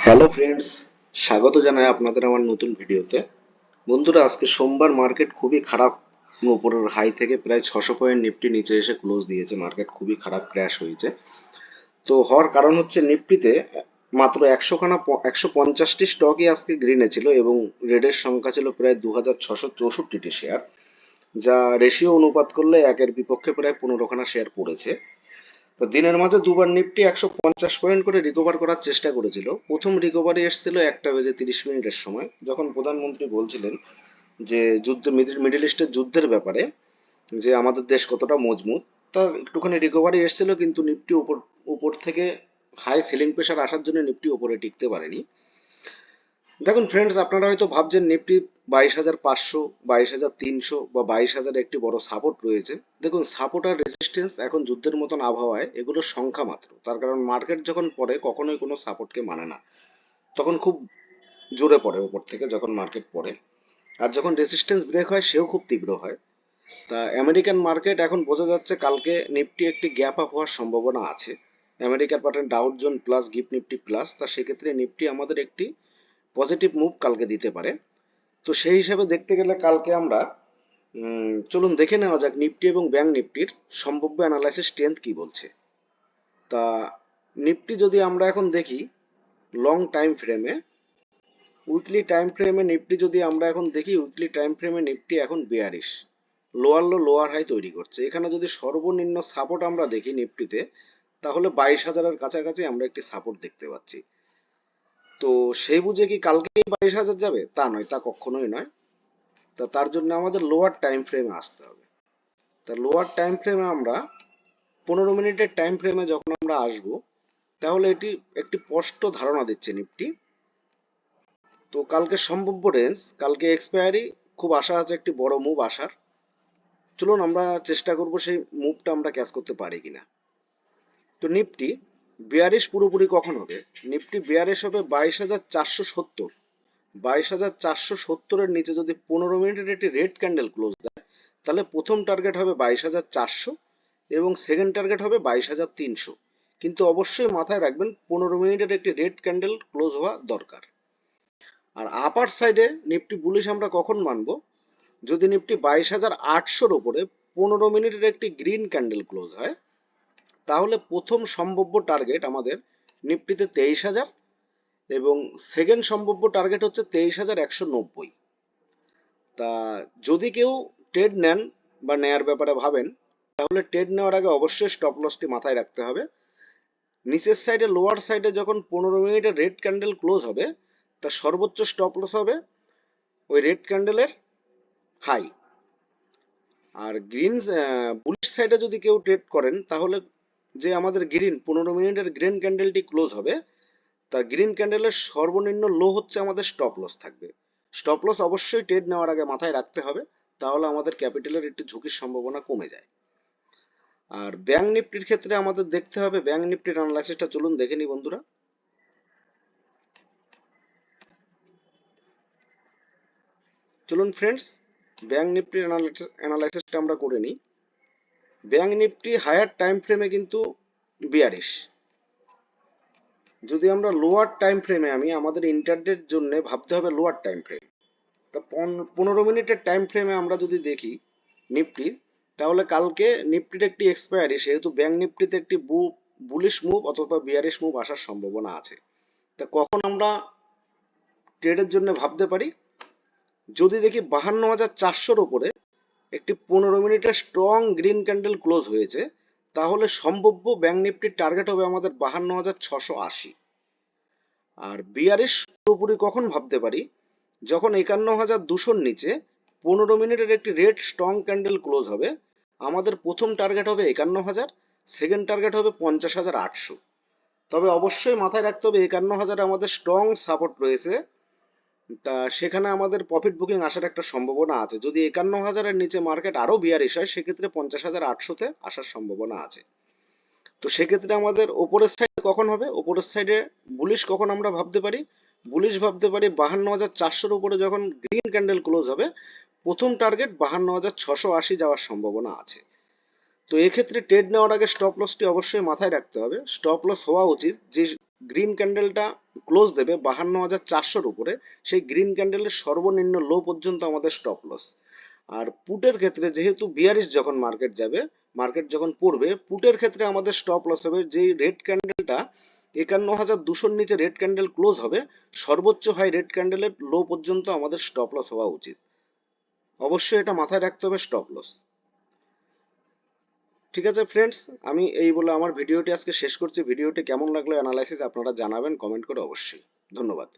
Hello friends, স্বাগত জানাই আপনাদের আমার নতুন ভিডিওতে। বন্ধুরা, আজকে সোমবার মার্কেট খুবই খারাপ। উপরের হাই থেকে প্রায় 600 পয়েন্ট নিফটি নিচে এসে ক্লোজ দিয়েছে। মার্কেট খুবই খারাপ ক্র্যাশ হয়েছে। তো হওয়ার কারণ হচ্ছে নিফটিতে মাত্র 150টি স্টকই আজকে গ্রিনে ছিল এবং রেডের সংখ্যা ছিল প্রায় 2664টি শেয়ার, যা রেশিও অনুপাত করলে একের বিপক্ষে প্রায় 15খানা শেয়ার পড়েছে। তো দিনের মাঝে দুবার নিফটি 150 পয়েন্ট করে রিকভার করার চেষ্টা করেছিল। প্রথম রিকভারি এসেছিল 1টা বেজে 30 মিনিটের সময়, যখন প্রধানমন্ত্রী বলছিলেন যে মিডল ইস্টের যুদ্ধের ব্যাপারে, যে আমাদের দেশ কতটা মজবুত। তা একটুখানি রিকভারি এসেছিল, কিন্তু নিফটি উপর উপর থেকে হাই সেলিং প্রেশার আসার জন্য নিফটি উপরে টিকতে পারেনি। দেখুন ফ্রেন্ডস, আপনারা হয়তো ভাবছেন নিফটি 22,500, 22,300 বা 22,000 একটি বড় সাপোর্ট রয়েছে। দেখুন, সাপোর্ট আর রেজিস্ট্যান্স এখন যুদ্ধের মতন আবহাওয়ায় এগুলোর সংখ্যা মাত্র। তার কারণ মার্কেট যখন পড়ে কখনোই কোনো সাপোর্টকে মানে না, তখন খুব জোরে পড়ে ওপর থেকে যখন মার্কেট পড়ে। আর যখন রেজিস্ট্যান্স ব্রেক হয় সেও খুব তীব্র হয়। তা আমেরিকান মার্কেট এখন বোঝা যাচ্ছে কালকে নিফটি একটি গ্যাপ আপ হওয়ার সম্ভাবনা আছে। আমেরিকার পাঠান Dow Jones plus GIFT Nifty plus, তা সেক্ষেত্রে নিফটি আমাদের একটি পজিটিভ মুভ কালকে দিতে পারে। তো সেই হিসাবে দেখতে গেলে কালকে আমরা চলুন দেখে নেওয়া যাক নিফটি এবং ব্যাংক নিফটির সম্ভাব্য অ্যানালাইসিস স্ট্রেংথ কি বলছে। তা নিফটি যদি আমরা এখন দেখি লং টাইম ফ্রেমে, উইকলি টাইম ফ্রেমে নিফটি যদি আমরা এখন দেখি, উইকলি টাইম ফ্রেমে নিফটি এখন bearish, lower low lower high তৈরি করছে। এখানে যদি সর্বনিম্ন সাপোর্ট আমরা দেখি নিফটিতে, তাহলে 22,000-এর কাছাকাছি আমরা একটি সাপোর্ট দেখতে পাচ্ছি। তো সেই বুঝে কি কালকেই 22,000 যাবে? তা নয়, তা কখনোই নয়। তা তার জন্য আমাদের লোয়ার টাইম ফ্রেমে আসতে হবে। তা লোয়ার টাইম ফ্রেমে আমরা 15 মিনিটের টাইম ফ্রেমে যখন আমরা আসব, তাহলে এটি একটি স্পষ্ট ধারণা দিচ্ছে নিফটি। তো কালকে সম্ভাব্য রেঞ্জ, কালকে এক্সপায়ারি, খুব আশা আছে একটি বড় মুভ আসার। চলুন আমরা চেষ্টা করব সেই মুভটা আমরা ক্যাচ করতে পারি কিনা। তো নিফটি বিয়ারিশ পুরোপুরি কখন হবে? নিফটি বিয়ারিশ হবে 22,470। 22,470-এর নিচে যদি 15 মিনিটের একটি রেড ক্যান্ডেল ক্লোজ দেয়, তাহলে প্রথম টার্গেট হবে 22,400 এবং সেকেন্ড টার্গেট হবে 22,300। কিন্তু অবশ্যই মাথায় রাখবেন 15 মিনিটের একটি রেড ক্যান্ডেল ক্লোজ হওয়া দরকার। আর আপার সাইডে নিফটি বুলিশ আমরা কখন মানবো? যদি নিফটি 22,800-র উপরে 15 মিনিটের একটি গ্রিন ক্যান্ডেল ক্লোজ হয়, তাহলে প্রথম সম্ভাব্য টার্গেট আমাদের নিফটিতে 23,000 এবং সেকেন্ড সম্ভাব্য টার্গেট হচ্ছে 23,190। তা যদি কেউ ট্রেড নেন বা নেয়ার ব্যাপারে ভাবেন, তাহলে ট্রেড নেওয়ার আগে অবশ্যই স্টপ লসটি মাথায় রাখতে হবে। নিচের সাইডে লোয়ার সাইডে যখন 15 মিনিটের রেড ক্যান্ডেল ক্লোজ হবে, তার সর্বোচ্চ স্টপ লস হবে ওই রেড ক্যান্ডেলের হাই। আর গ্রিন বুলিশ সাইডে যদি কেউ ট্রেড করেন, তাহলে যে আমাদের গ্রিন 15 মিনিটের গ্রিন ক্যান্ডেলটি ক্লোজ হবে, তার গ্রিন ক্যান্ডেলের সর্বনিম্ন লো হচ্ছে আমাদের স্টপ লস থাকবে। স্টপ লস অবশ্যই ট্রেড নেওয়ার আগে মাথায় রাখতে হবে, তাহলে আমাদের ক্যাপিটালের একটি ঝুঁকির সম্ভাবনা কমে যায়। আর ব্যাংক নিফটির ক্ষেত্রে আমাদের দেখতে হবে ব্যাংক নিফটির অ্যানালাইসিসটা, চলুন দেখে নিই বন্ধুরা। চলুন ফ্রেন্ডস, ব্যাংক নিফটির অ্যানালাইসিসটা আমরা করে নিই। ব্যাংক নিফটি হায়ার টাইম ফ্রেমে কিন্তু বিয়ারিশ। যদি আমরা লোয়ার টাইম ফ্রেমে, আমাদের ইন্টারডের জন্য ভাবতে হবে লোয়ার টাইম ফ্রেম। তা 15 মিনিটের টাইম ফ্রেমে আমরা যদি দেখি নিফটি, তাহলে কালকে নিফটির একটি এক্সপায়ারি, সেহেতু ব্যাংক নিফটিতে একটি বুলিশ মুভ অথবা বিয়ারিশ মুভ আসার সম্ভাবনা আছে। তা কখন আমরা ট্রেডের জন্য ভাবতে পারি? যদি দেখি 52,400-র উপরে একটি 15 মিনিটের স্ট্রং গ্রিন ক্যান্ডেল ক্লোজ হয়েছে, তাহলে সম্ভাব্য ব্যাংক নিফটির টার্গেট হবে আমাদের 52,680। আর বিয়ারিশ পুরোপুরি কখন ভাবতে পারি? যখন 51,200-র নিচে 15 মিনিটের একটি রেড স্ট্রং ক্যান্ডেল ক্লোজ হবে। আমাদের প্রথম টার্গেট হবে 51,000, সেকেন্ড টার্গেট হবে 50,800। তবে অবশ্যই মাথায় রাখতে হবে 51,000 আমাদের স্ট্রং সাপোর্ট রয়েছে। তা সেখানে আমাদের প্রফিট বুকিং আসার একটা সম্ভাবনা আছে। যদি 51,000-এর নিচে মার্কেট আরো বিয়ারিশ হয়, সেক্ষেত্রে 50,800-তে আসার সম্ভাবনা আছে। তো সেক্ষেত্রে আমাদের ওপরের সাইডে কখন হবে? ওপরের সাইডে বুলিশ কখন আমরা ভাবতে পারি? বুলিশ ভাবতে পারি 52,400-র উপরে যখন গ্রিন ক্যান্ডেল ক্লোজ হবে, প্রথম টার্গেট 52,680 যাওয়ার সম্ভাবনা আছে। তো এক্ষেত্রে ট্রেড নেওয়ার আগে স্টপ লসটি অবশ্যই মাথায় রাখতে হবে। স্টপ লস হওয়া উচিত যে গ্রিন ক্যান্ডেলটা ক্লোজ দেবে 52,400-র উপরে, সেই গ্রিন ক্যান্ডেলের সর্বনিম্ন লো পর্যন্ত আমাদের স্টপ লস। আর পুটের ক্ষেত্রে যেহেতু বিয়ারিশ যখন মার্কেট যাবে, মার্কেট যখন পড়বে, পুটের ক্ষেত্রে আমাদের স্টপ লস হবে যেই রেড ক্যান্ডেলটা 51,200-র নিচে রেড ক্যান্ডেল ক্লোজ হবে, সর্বোচ্চ হাই রেড ক্যান্ডেলের লো পর্যন্ত আমাদের স্টপ লস হওয়া উচিত। অবশ্যই এটা মাথায় রাখতে হবে, স্টপ লস। ঠিক আছে ফ্রেন্ডস, আমি এই বলে আমার ভিডিওটি আজকে শেষ করছি। ভিডিওটি কেমন লাগলো অ্যানালাইসিস আপনারা জানাবেন কমেন্ট করে অবশ্যই। ধন্যবাদ।